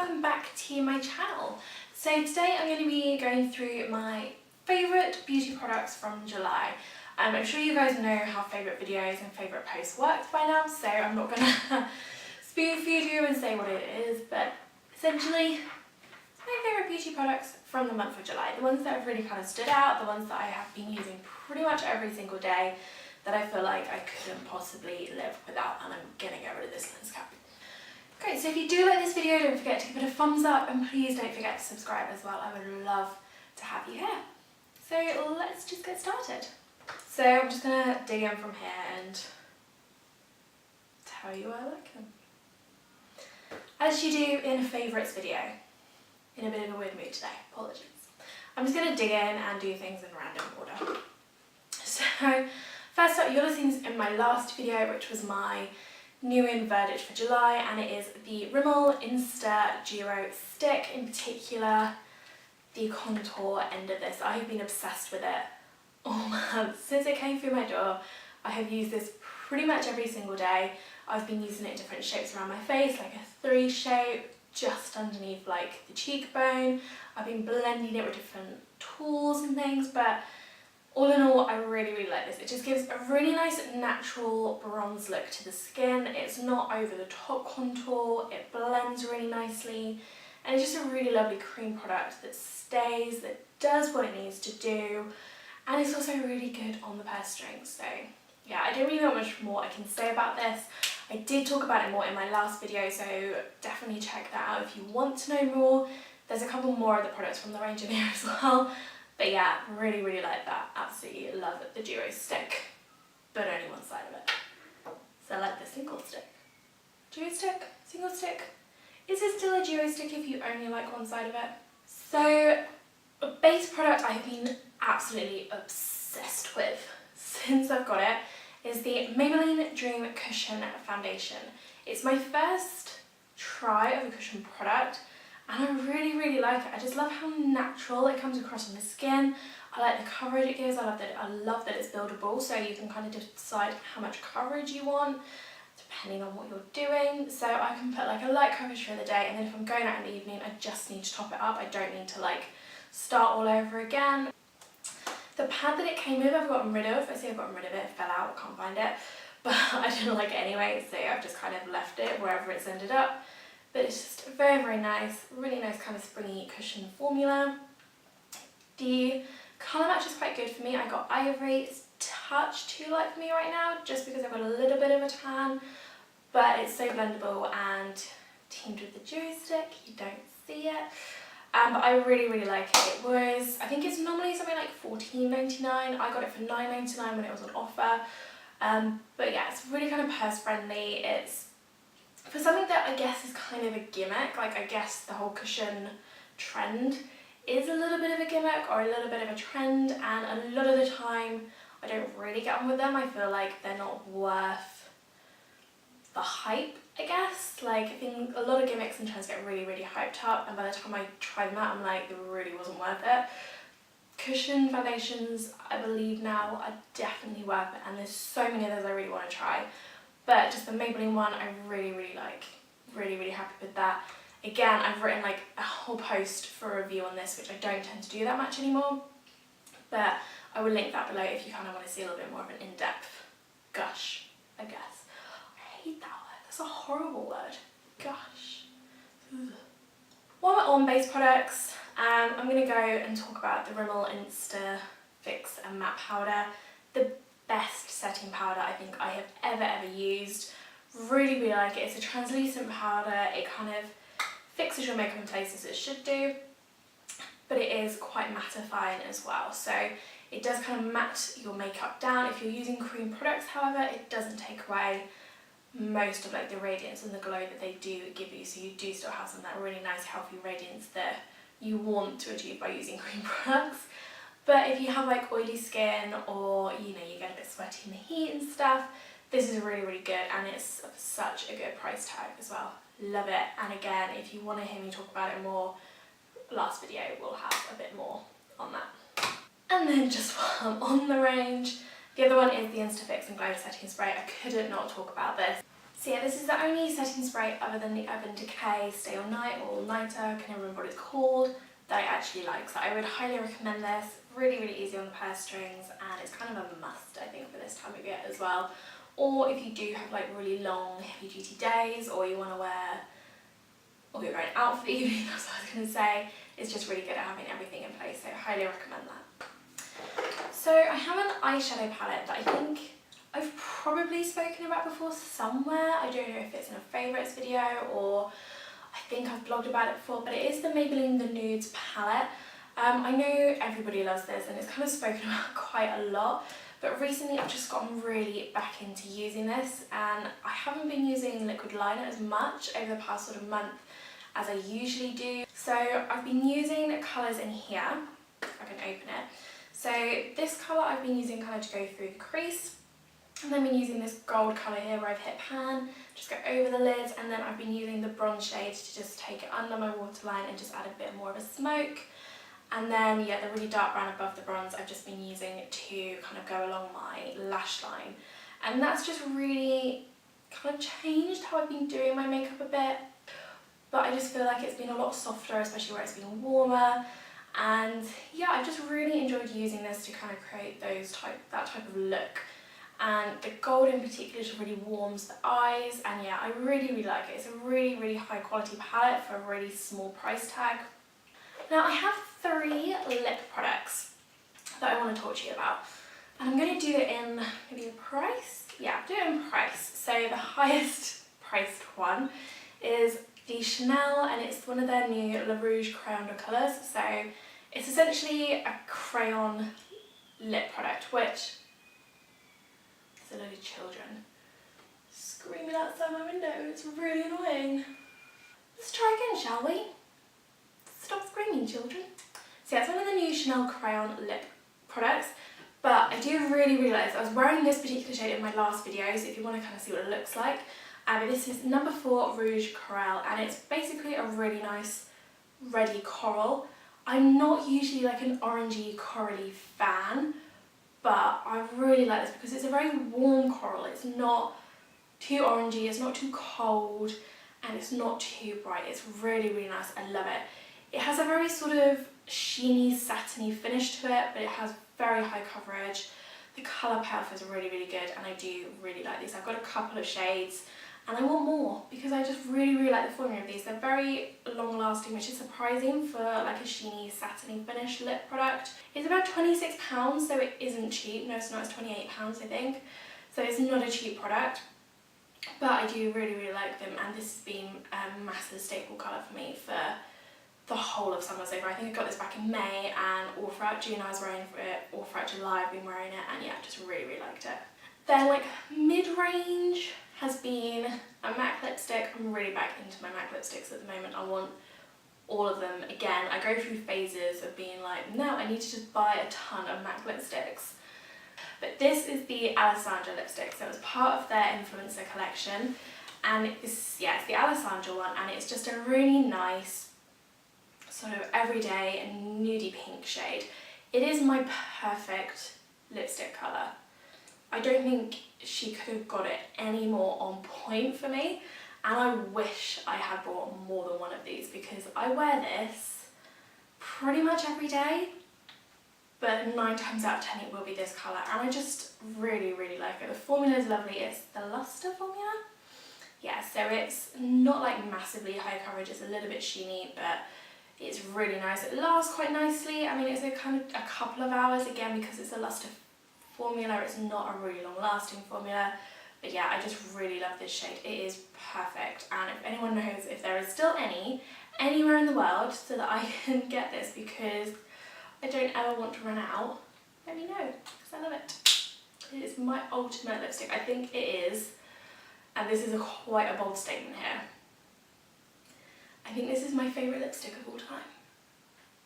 welcome back to my channel. So today I'm going to be going through my favourite beauty products from July. I'm sure you guys know how favourite videos and favourite posts worked by now, so I'm not going to spoon feed you and say what it is, but essentially it's my favourite beauty products from the month of July. The ones that have really kind of stood out, the ones that I have been using pretty much every single day, that I feel like I couldn't possibly live without, and I'm going to get rid of this lens cap. Great, so if you do like this video, don't forget to give it a thumbs up, and please don't forget to subscribe as well. I would love to have you here. So let's just get started. So I'm just going to dig in from here and tell you I like them. As you do in a favourites video, in a bit of a weird mood today, apologies. I'm just going to dig in and do things in random order. So first up, you'll have seen this in my last video, which was my new in verdict for July, and it is the Rimmel Insta Duo Stick, in particular the contour end of this. I have been obsessed with it all month. Since it came through my door, I have used this pretty much every single day. I've been using it in different shapes around my face, like a 3 shape, just underneath like the cheekbone. I've been blending it with different tools and things, but all in all, I really like this. It just gives a really nice natural bronze look to the skin. It's not over the top contour, it blends really nicely, and it's just a really lovely cream product that stays, that does what it needs to do, and it's also really good on the purse strings. So yeah, I don't really know much more I can say about this. I did talk about it more in my last video, so definitely check that out if you want to know more. There's a couple more of the products from the range in here as well. But yeah, really like that. Absolutely love the Duo Stick, but only one side of it. So I like the single stick. Duo Stick, single stick. Is it still a Duo Stick if you only like one side of it? So a base product I have been absolutely obsessed with since I've got it is the Maybelline Dream Cushion Foundation. It's my first try of a cushion product, and I really like it. I just love how natural it comes across on the skin. I like the coverage it gives. I love that it's buildable, so you can kind of decide how much coverage you want depending on what you're doing. So I can put like a light coverage for the day, and then if I'm going out in the evening, I just need to top it up. I don't need to like start all over again. The pad that it came with, I've gotten rid of. I say I've gotten rid of it, it fell out, I can't find it. But I didn't like it anyway, so I've just kind of left it wherever it's ended up. But it's just very nice, really nice kind of springy cushion formula. The colour match is quite good for me. I got ivory. It's a touch too light for me right now, just because I've got a little bit of a tan, but it's so blendable and teamed with the Duo Stick, you don't see it. But I really like it. It was, I think it's normally something like $14.99. I got it for $9.99 when it was on offer. But yeah, it's really kind of purse friendly. It's for something that I guess is kind of a gimmick. Like, I guess the whole cushion trend is a little bit of a gimmick or a little bit of a trend, and a lot of the time I don't really get on with them. I feel like they're not worth the hype, I guess. Like, I think a lot of gimmicks and trends get really hyped up, and by the time I try them out, I'm like, it really wasn't worth it. Cushion foundations, I believe now, are definitely worth it, and there's so many others I really want to try. But just the Maybelline one, I really like. Really happy with that. Again, I've written like a whole post for a review on this, which I don't tend to do that much anymore. But I will link that below if you kind of want to see a little bit more of an in-depth gush, I guess. I hate that word. That's a horrible word. Gush. Ugh. While we're on base products, I'm going to go and talk about the Rimmel Insta Fix and Matte Powder. The best setting powder I think I have ever used. Really like it. It's a translucent powder. It kind of fixes your makeup in place as it should do, but it is quite mattifying as well. So it does kind of matte your makeup down. If you're using cream products, however, it doesn't take away most of like the radiance and the glow that they do give you. So you do still have some of that really nice healthy radiance that you want to achieve by using cream products. But if you have like oily skin, or you know, you get a bit sweaty in the heat and stuff, this is really good, and it's such a good price tag as well. Love it. And again, if you want to hear me talk about it more, last video will have a bit more on that. And then just while I'm on the range, the other one is the Instafix and Glow Setting Spray. I couldn't not talk about this. So yeah, this is the only setting spray other than the Urban Decay Stay All Night or All Nighter, I can never remember what it's called, that I actually like. So I would highly recommend this. Really, really easy on the purse strings, and it's kind of a must, I think, for this time of year as well. Or if you do have like really long, heavy duty days, or you want to wear, or you're going out for the evening, that's what I was going to say, it's just really good at having everything in place, so highly recommend that. So I have an eyeshadow palette that I think I've probably spoken about before somewhere. I don't know if it's in a favourites video or I think I've blogged about it before, but it is the Maybelline the Nudes palette. I know everybody loves this and it's kind of spoken about quite a lot, but recently I've just gotten really back into using this, and I haven't been using liquid liner as much over the past sort of month as I usually do. So I've been using colours in here, if I can open it. So this colour I've been using kind of to go through the crease, and then I've been using this gold colour here where I've hit pan, just go over the lids, and then I've been using the bronze shade to just take it under my waterline and just add a bit more of a smoke. And then yeah, the really dark brown above the bronze I've just been using to kind of go along my lash line. And that's just really kind of changed how I've been doing my makeup a bit. But I just feel like it's been a lot softer, especially where it's been warmer. And yeah, I've just really enjoyed using this to kind of create that type of look. And the gold in particular just really warms the eyes, and yeah, I really, really like it. It's a really, really high quality palette for a really small price tag. Now I have 3 lip products that I want to talk to you about, and I'm going to do it in maybe a price? Yeah, do it in price. So the highest priced one is the Chanel, and it's one of their new Rouge Crayon colours. So it's essentially a crayon lip product, which a load of children screaming outside my window. It's really annoying. Let's try again, shall we? Stop screaming, children. So yeah, it's one of the new Chanel Crayon lip products, but I do really, really like this. I was wearing this particular shade in my last video, so if you want to kind of see what it looks like. This is number 4 Rouge Corail, and it's basically a really nice reddy coral. I'm not usually like an orangey corally fan, but I really like this because it's a very warm coral. It's not too orangey, it's not too cold, and it's not too bright. It's really, really nice. I love it. It has a very sort of sheeny, satiny finish to it, but it has very high coverage. The colour payoff is really, really good, and I do really like these. I've got a couple of shades, and I want more because I just really, really like the formula of these. They're very long lasting, which is surprising for like a sheeny, satiny finish lip product. It's about £26, so it isn't cheap. No, it's not, it's £28 I think. So it's not a cheap product, but I do really, really like them, and this has been a massive staple colour for me for the whole of summer so far. I think I got this back in May, and all throughout June I was wearing it, all throughout July I've been wearing it, and yeah, just really, really liked it. Then like mid-range has been a MAC lipstick. I'm really back into my MAC lipsticks at the moment. I want all of them again. I go through phases of being like, no, I need to just buy a ton of MAC lipsticks. But this is the Alessandra lipstick, so it was part of their influencer collection, and it's the Alessandra one, and it's just a really nice sort of everyday and nudie pink shade. It is my perfect lipstick colour. I don't think she could have got it any more on point for me, and I wish I had bought more than one of these because I wear this pretty much every day, but 9 times out of 10 it will be this colour, and I just really, really like it. The formula is lovely. It's the Lustre formula. Yeah, so it's not like massively high coverage, it's a little bit sheeny, but it's really nice. It lasts quite nicely. I mean, it's a kind of a couple of hours, again, because it's a Lustre formula. It's not a really long lasting formula, but yeah, I just really love this shade. It is perfect, and if anyone knows if there is still any anywhere in the world so that I can get this, because I don't ever want to run out, let me know, because I love it. It is my ultimate lipstick. I think it is, and this is quite a bold statement here, I think this is my favourite lipstick of all time.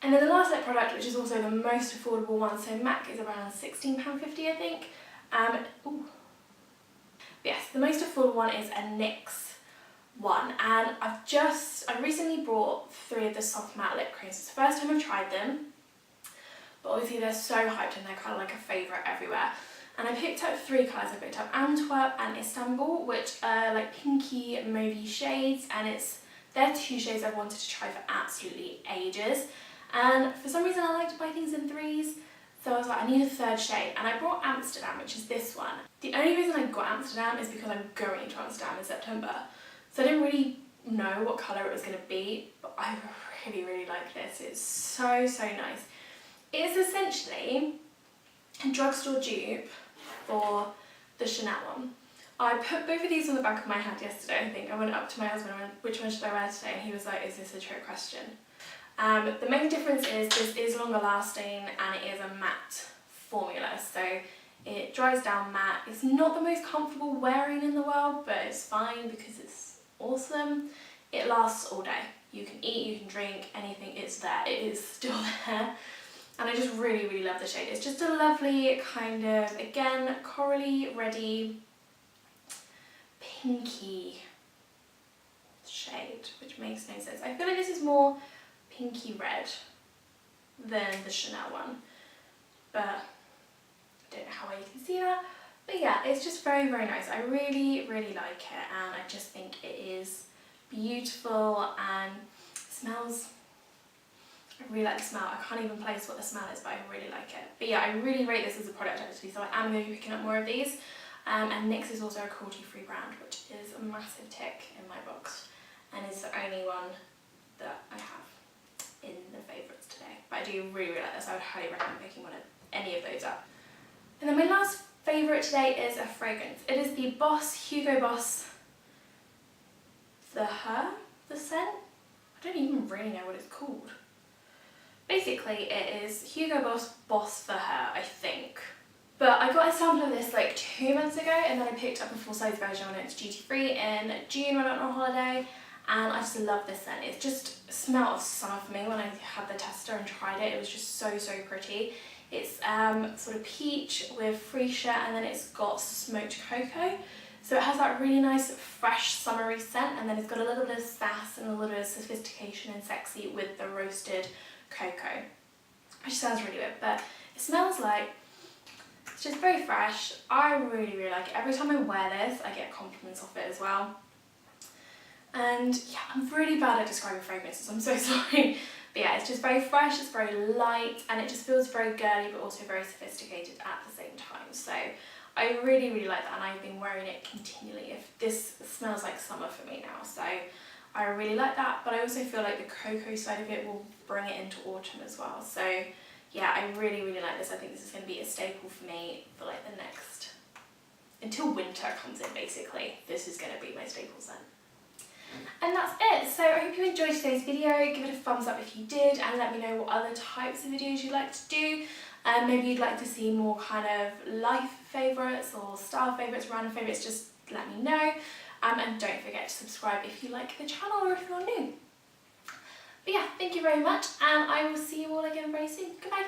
And then the last lip product, which is also the most affordable one, so MAC is around £16.50 I think. Yes, the most affordable one is a NYX one, and I recently bought 3 of the soft matte lip creams. It's the first time I've tried them, but obviously they're so hyped and they're kind of like a favourite everywhere. And I picked up 3 colours. I picked up Antwerp and Istanbul, which are like pinky mauvey shades, and they're 2 shades I've wanted to try for absolutely ages. And for some reason I like to buy things in 3s, so I was like, I need a 3rd shade, and I brought Amsterdam, which is this one. The only reason I got Amsterdam is because I'm going to Amsterdam in September, so I didn't really know what colour it was going to be, but I really like this. It's so nice. It's essentially a drugstore dupe for the Chanel one. I put both of these on the back of my hand yesterday, I think. I went up to my husband and went, which one should I wear today? And he was like, is this a trick question? The main difference is this is longer lasting and it is a matte formula. So it dries down matte. It's not the most comfortable wearing in the world, but it's fine because it's awesome. It lasts all day. You can eat, you can drink, anything, it's there. It is still there. And I just really love the shade. It's just a lovely kind of, again, corally, reddy, pinky shade, which makes no sense. I feel like this is more pinky red than the Chanel one, but I don't know how well you can see that. But yeah, it's just very nice. I really like it, and I just think it is beautiful and smells. I really like the smell. I can't even place what the smell is, but I really like it. But yeah, I really rate this as a product actually, so I am going to be picking up more of these. And NYX is also a cruelty-free brand, which is a massive tick in my box, and is the only one that I have in the favourites today. But I do really like this. I would highly recommend picking any of those up. And then my last favourite today is a fragrance. It is the Hugo Boss the scent? I don't even really know what it's called. Basically, it is Hugo Boss for Her, I think. But I got a sample of this like 2 months ago, and then I picked up a full-size version when it's duty-free in June when I went on holiday, and I just love this scent. It just smelled of summer for me when I had the tester and tried it. It was just so pretty. It's sort of peach with freesia, and then it's got smoked cocoa. So it has that really nice, fresh, summery scent, and then it's got a little bit of sass and a little bit of sophistication and sexy with the roasted cocoa, which sounds really weird, but it smells like, it's just very fresh. I really like it. Every time I wear this, I get compliments off it as well. And yeah, I'm really bad at describing fragrances, I'm so sorry. But yeah, it's just very fresh, it's very light, and it just feels very girly, but also very sophisticated at the same time. So I really like that, and I've been wearing it continually. This smells like summer for me now, so I really like that. But I also feel like the cocoa side of it will bring it into autumn as well. So yeah, I really like this. I think this is going to be a staple for me for like the next, until winter comes in basically. This is going to be my staple scent. And that's it. So I hope you enjoyed today's video. Give it a thumbs up if you did, and let me know what other types of videos you'd like to do. Maybe you'd like to see more kind of life favourites or style favourites, random favourites, just let me know. And don't forget to subscribe if you like the channel or if you're new. But yeah, thank you very much, and I will see you all again very soon. Goodbye.